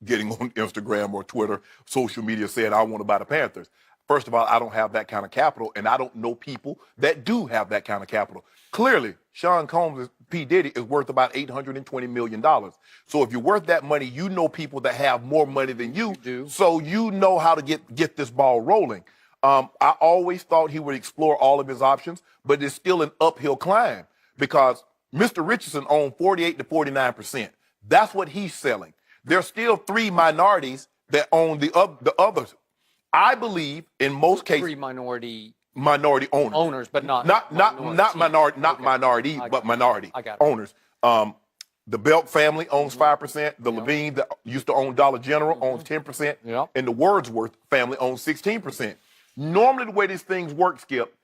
getting on Instagram or Twitter, social media saying, I want to buy the Panthers. First of all, I don't have that kind of capital, and I don't know people that do have that kind of capital. Clearly, Sean Combs, P. Diddy, is worth about $820 million. So if you're worth that money, you know people that have more money than you do. So you know how to get this ball rolling. I always thought he would explore all of his options, but it's still an uphill climb because Mr. Richardson owned 48 to 49%. That's what he's selling. There's still 3 minorities that own the others. I believe in most cases 3 minority owners, but not minority, but minority owners. The Belk family owns 5%. The Levine that used to own Dollar General owns 10%, and the Wordsworth family owns 16%. Normally, the way these things work, Skip,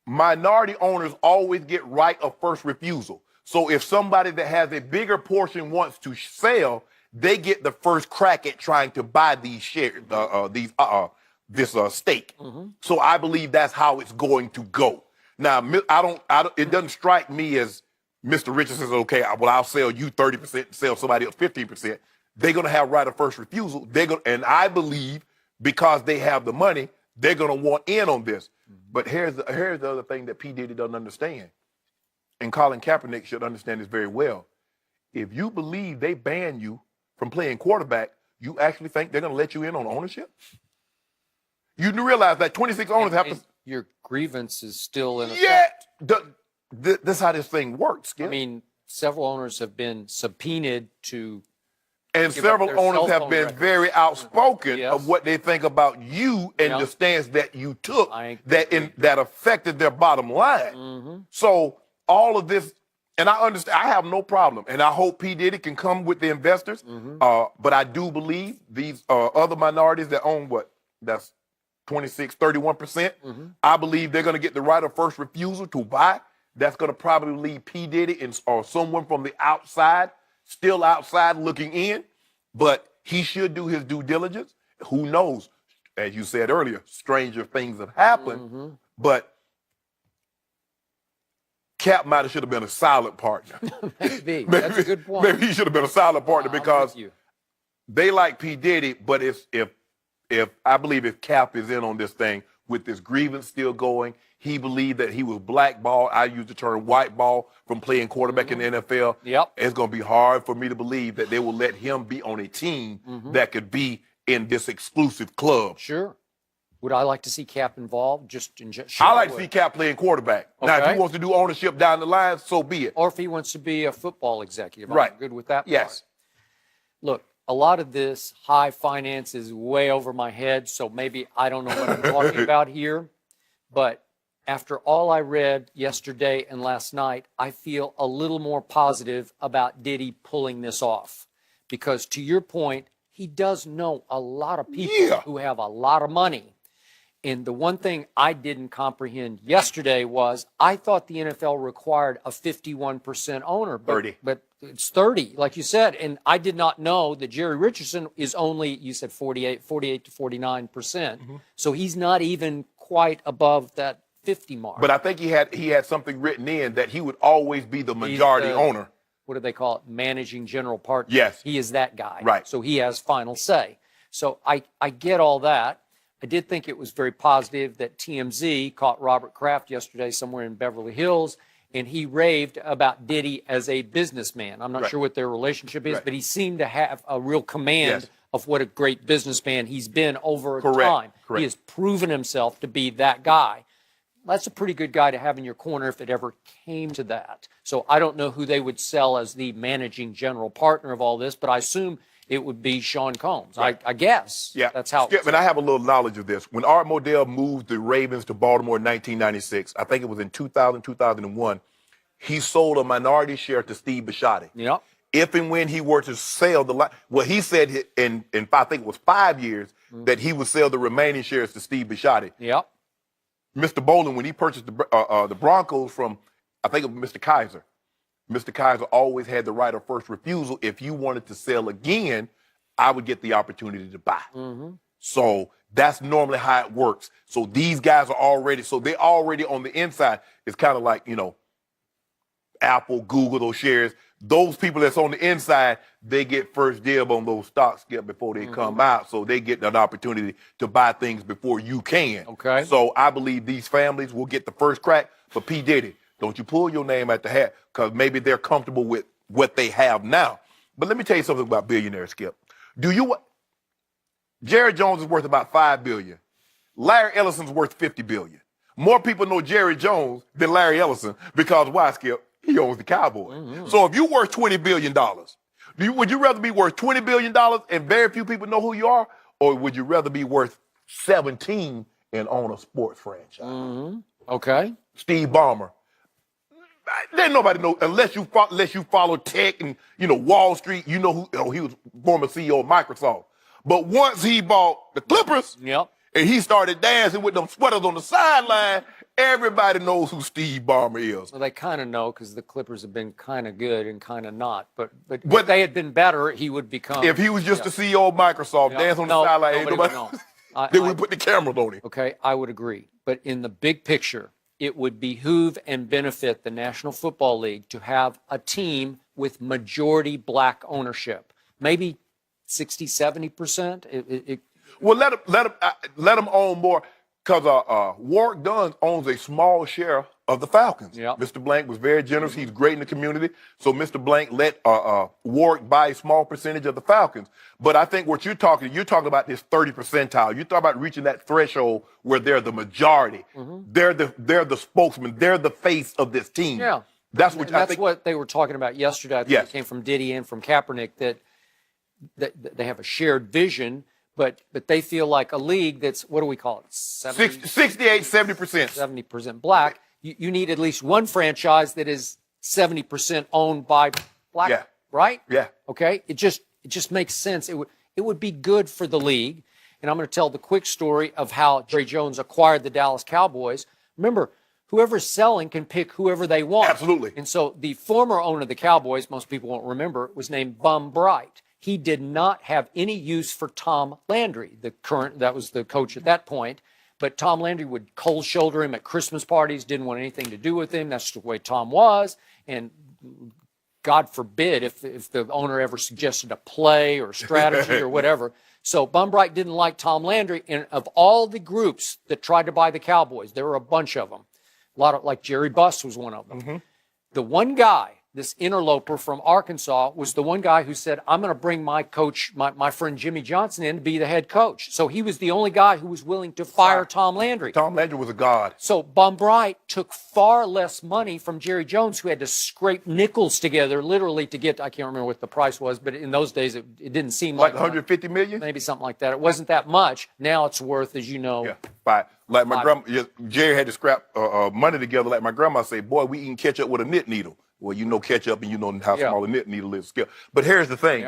minority owners always get right of first refusal. So if somebody that has a bigger portion wants to sell, they get the first crack at trying to buy these shares, this stake. So I believe that's how it's going to go. Now, it doesn't strike me as Mr. Richardson says, okay, well, I'll sell you 30% and sell somebody else 15%. They're going to have right of first refusal. And I believe because they have the money, they're going to want in on this. But here's the other thing that P. Diddy doesn't understand. And Colin Kaepernick should understand this very well. If you believe they ban you from playing quarterback, you actually think they're going to let you in on ownership? You do realize that 26 owners have to... Your grievance is still in effect. Yeah. This is how this thing works, Skip. I mean, several owners have been subpoenaed to... And several owners have been very outspoken of what they think about you and the stance that you took that affected their bottom line. So all of this, and I understand, I have no problem, and I hope P. Diddy can come with the investors, but I do believe these other minorities that own that's 26, 31%, I believe they're going to get the right of first refusal to buy. That's going to probably leave P. Diddy or someone from the outside, still outside looking in, but he should do his due diligence. Who knows? As you said earlier, stranger things have happened, but Cap should have been a silent partner. Maybe. That's a good point. Maybe he should have been a silent partner because they like P. Diddy, but if I believe if Cap is in on this thing with this grievance still going, he believed that he was blackballed. I use the term white ball from playing quarterback in the NFL. It's going to be hard for me to believe that they will let him be on a team that could be in this exclusive club. Sure. Would I like to see Cap involved? I like to see Cap playing quarterback. Now, if he wants to do ownership down the line, so be it. Or if he wants to be a football executive. I'm good with that part. Yes. Look, a lot of this high finance is way over my head, so maybe I don't know what I'm talking about here. But after all I read yesterday and last night, I feel a little more positive about Diddy pulling this off. Because to your point, he does know a lot of people who have a lot of money. And the one thing I didn't comprehend yesterday was I thought the NFL required a 51% owner. But it's 30, like you said. And I did not know that Jerry Richardson is only, you said 48 to 49%. So he's not even quite above that 50 mark. But I think he had something written in that he would always be the majority owner. What do they call it? Managing general partner. Yes. He is that guy. Right. So he has final say. So I get all that. I did think it was very positive that TMZ caught Robert Kraft yesterday somewhere in Beverly Hills, and he raved about Diddy as a businessman. I'm not sure what their relationship is, but he seemed to have a real command of what a great businessman he's been over time. He has proven himself to be that guy. That's a pretty good guy to have in your corner if it ever came to that. So I don't know who they would sell as the managing general partner of all this, but I assume it would be Sean Combs. I guess. Yeah. That's how. Skip, and I have a little knowledge of this. When Art Modell moved the Ravens to Baltimore in 1996, I think it was in 2000, 2001, he sold a minority share to Steve Bisciotti. Yep. If and when he were to sell he said in I think it was 5 years that he would sell the remaining shares to Steve Bisciotti. Yep. Mr. Bolin, when he purchased the Broncos from, I think it was Mr. Kaiser, Mr. Kaiser always had the right of first refusal. If you wanted to sell again, I would get the opportunity to buy. So that's normally how it works. So these guys are they're already on the inside. It's kind of like, Apple, Google, those shares. those people that's on the inside, they get first dib on those stocks before they come out, so they get an opportunity to buy things before you can. Okay. So I believe these families will get the first crack. For P. Diddy, don't you pull your name out the hat, because maybe they're comfortable with what they have now. But let me tell you something about billionaires, Skip. Jerry Jones is worth about $5 billion. Larry Ellison's worth $50 billion. More people know Jerry Jones than Larry Ellison, because why, Skip? He owns the Cowboys. So if you're worth $20 billion, would you rather be worth $20 billion and very few people know who you are, or would you rather be worth 17 and own a sports franchise? Okay. Steve Ballmer. There's nobody know unless you follow tech and Wall Street. You know who he was former CEO of Microsoft. But once he bought the Clippers, and he started dancing with them sweaters on the sideline, everybody knows who Steve Ballmer is. Well, they kind of know, because the Clippers have been kind of good and kind of not. But if they had been better, he would become. If he was just the CEO of Microsoft, dancing on the sideline, ain't nobody. Then we put the cameras on him. Okay, I would agree. But in the big picture, it would behoove and benefit the National Football League to have a team with majority black ownership, maybe 60, 70%. Well, let him own more, because Warwick Dunn owns a small share of the Falcons. Mr. Blank was very generous. He's great in the community. So Mr. Blank let Warwick buy a small percentage of the Falcons. But I think what you're talking about this 30 percentile. You're talking about reaching that threshold where they're the majority. They're the spokesman. They're the face of this team. Yeah. That's what they were talking about yesterday. I think it came from Diddy and from Kaepernick, that they have a shared vision. But they feel like a league that's, what do we call it? 68, 70%. 70% black. You need at least one franchise that is 70% owned by black, right? Yeah. Okay. It just makes sense. It would be good for the league. And I'm going to tell the quick story of how Jerry Jones acquired the Dallas Cowboys. Remember, whoever's selling can pick whoever they want. Absolutely. And so the former owner of the Cowboys, most people won't remember, was named Bum Bright. He did not have any use for Tom Landry, that was the coach at that point. But Tom Landry would cold shoulder him at Christmas parties, didn't want anything to do with him. That's the way Tom was. And God forbid if the owner ever suggested a play or strategy or whatever. So Bum Bright didn't like Tom Landry. And of all the groups that tried to buy the Cowboys, there were a bunch of them. A lot of, like Jerry Buss was one of them. The one guy, this interloper from Arkansas, was the one guy who said, I'm going to bring my coach, my friend Jimmy Johnson, in to be the head coach. So he was the only guy who was willing to fire Tom Landry. Tom Landry was a god. So Bum Bright took far less money from Jerry Jones, who had to scrape nickels together literally to get, I can't remember what the price was, but in those days it didn't seem like 150 million? Maybe something like that. It wasn't that much. Now it's worth, as you know. Five. Like my grandma, Jerry had to scrap money together. Like my grandma said, boy, we eating ketchup with a knit needle. Well, you know ketchup and you know how small a knit needle is. But here's the thing.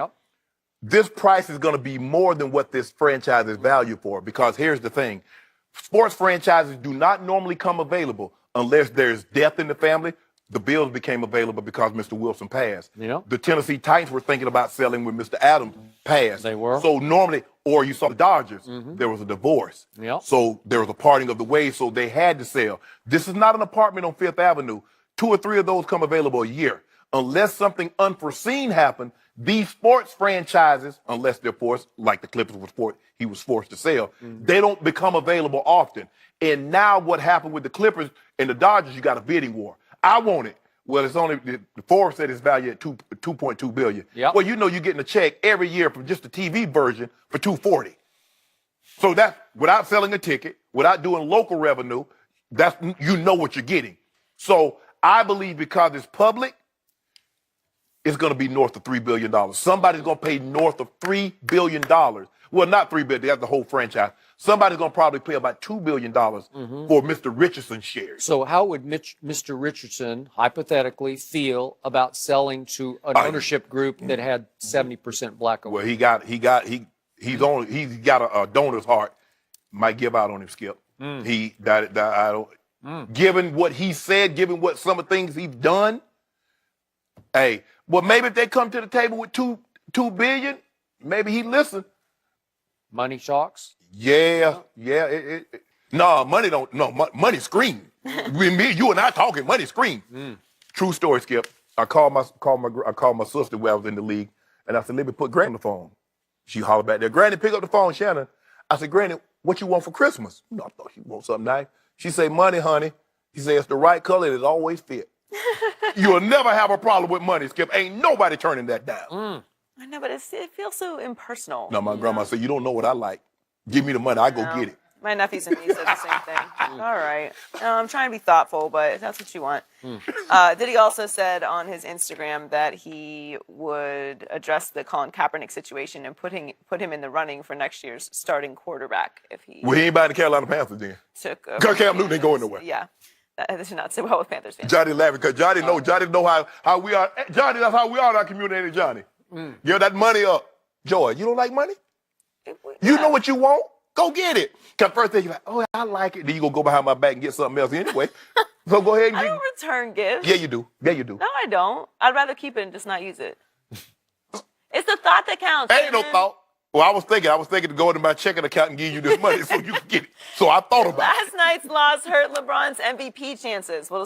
This price is going to be more than what this franchise is valued for, because here's the thing. Sports franchises do not normally come available unless there's death in the family. The Bills became available because Mr. Wilson passed. The Tennessee Titans were thinking about selling when Mr. Adams passed. They were. So normally, or you saw the Dodgers, there was a divorce. So there was a parting of the ways, so they had to sell. This is not an apartment on Fifth Avenue. 2 or 3 of those come available a year. Unless something unforeseen happened, these sports franchises, unless they're forced, like the Clippers he was forced to sell, they don't become available often. And now what happened with the Clippers and the Dodgers, you got a bidding war. I want it. Well, it's only, the Forbes said it's valued at $2.2 billion. Well, you know you're getting a check every year from just the TV version for $240. So that's without selling a ticket, without doing local revenue, you know what you're getting. So I believe because it's public, it's going to be north of $3 billion. Somebody's going to pay north of $3 billion. Well, not $3 billion, that's the whole franchise. Somebody's going to probably pay about $2 billion for Mr. Richardson's shares. So how would Mr. Richardson hypothetically feel about selling to an ownership group that had 70% black owners? Well, he's got a donor's heart. Might give out on him, Skip. Given what he said, given what some of the things he's done, well, maybe if they come to the table with $2 billion, maybe he'd listen. Money talks? No, money don't. No, money scream. Me, you and I talking, money scream. True story, Skip. I called my sister when I was in the league, and I said, let me put Granny on the phone. She hollered back there, Granny, pick up the phone, Shannon. I said, Granny, what you want for Christmas? I thought she want something nice. She said, money, honey. She said, it's the right color and it always fit. You'll never have a problem with money, Skip. Ain't nobody turning that down. I know, but it feels so impersonal. No, my grandma said, you don't know what I like. Give me the money, I go get it. My nephews and niece said the same thing. All right. No, I'm trying to be thoughtful, but if that's what you want. Diddy also said on his Instagram that he would address the Colin Kaepernick situation and put him in the running for next year's starting quarterback if he Well, he ain't buying the Carolina Panthers then. took Because Cam Newton ain't going nowhere. Yeah. That should not sit well with Panthers fans. Johnny laughing because Johnny know how we are. Johnny, that's how we are in our community, Johnny. Give that money up. Joy, you don't like money? You know what you want? Go get it. Because first thing you're like, oh, I like it. Then you go behind my back and get something else anyway. So go ahead and I get don't return gifts. Yeah, you do. Yeah, you do. No, I don't. I'd rather keep it and just not use it. It's the thought that counts. Ain't no thought. Well, I was thinking to go into my checking account and give you this money so you can get it. So I thought about it. Last night's loss hurt LeBron's MVP chances. We'll